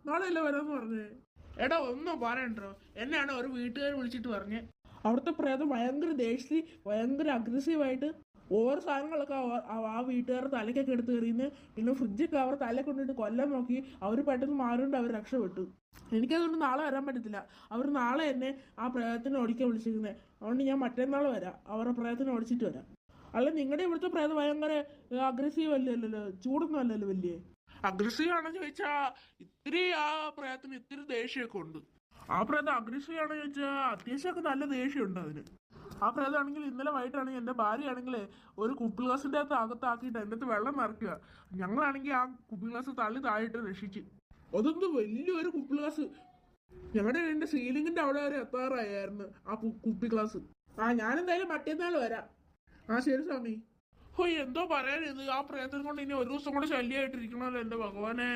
നാളെയല്ലേ വരാന്ന് പറഞ്ഞേ. എടാ ഒന്നും പറയണ്ടോ, എന്നെയാണ് ഒരു വീട്ടുകാർ വിളിച്ചിട്ട് പറഞ്ഞേ അവിടുത്തെ പ്രേതം ഭയങ്കര ദേഷ്യ ഭയങ്കര അഗ്രസീവായിട്ട് ഓരോ സാധനങ്ങളൊക്കെ ആ വീട്ടുകാരുടെ തലക്കൊക്കെ എടുത്ത് എറിയുന്നത്. പിന്നെ ഫ്രിഡ്ജൊക്കെ അവർ തല കൊണ്ടിട്ട് കൊല്ലാൻ നോക്കി. അവർ പെട്ടെന്ന് മാറിയിട്ട് അവർ രക്ഷപ്പെട്ടു. എനിക്കതുകൊണ്ട് നാളെ വരാൻ പറ്റത്തില്ല. അവർ നാളെ എന്നെ ആ പ്രേതത്തിനെ ഓടിക്കാൻ വിളിച്ചിരിക്കുന്നത്. അതുകൊണ്ട് ഞാൻ മറ്റന്നാൾ വരാം, അവരുടെ പ്രേതത്തിനെ ഓടിച്ചിട്ട് വരാം. അല്ല നിങ്ങളുടെ ഇവിടുത്തെ പ്രേതം ഭയങ്കര അഗ്രസീവ് അല്ലല്ലോ, ചൂടൊന്നും അല്ലല്ലോ വലിയ. അഗ്രസീവ് ആണെന്ന് ചോദിച്ചാ ഇത്തിരി ആ പ്രേതത്തിന് ഇത്തിരി ദേഷ്യമൊക്കെ ഉണ്ട്. ആ പ്രേതം അഗ്രസീവ് ആണെന്ന് ചോദിച്ചാൽ അത്യാവശ്യമൊക്കെ നല്ല ദേഷ്യമുണ്ട് അതിന്. ആ പ്രേതമാണെങ്കിൽ ഇന്നലെ വൈകിട്ടാണെങ്കിൽ എൻ്റെ ഭാര്യയാണെങ്കിൽ ഒരു കുപ്പി ഗ്ലാസിൻ്റെ അകത്താക്കിയിട്ട് എൻ്റെ അടുത്ത് വെള്ളം നിറയ്ക്കുക. ഞങ്ങളാണെങ്കിൽ ആ കുപ്പി ഗ്ലാസ് തള്ളി താഴെയിട്ട് രക്ഷിച്ച്. അതൊന്നും വലിയൊരു കുപ്പി ഗ്ലാസ് ഞങ്ങളുടെ വീടിന്റെ സീലിങ്ങിന്റെ അവിടെ വരെ എത്താറായിരുന്നു ആ കുപ്പി ഗ്ലാസ്. ഞാനെന്തായാലും മറ്റന്നാൾ വരാം. ശരി സ്വാമി. എന്തോ പറയാനിത്, ആ പ്രേതം കൊണ്ട് ഇനി ഒരു ദിവസം കൂടെ ശല്യമായിട്ടിരിക്കണമല്ലോ എന്റെ ഭഗവാനെ.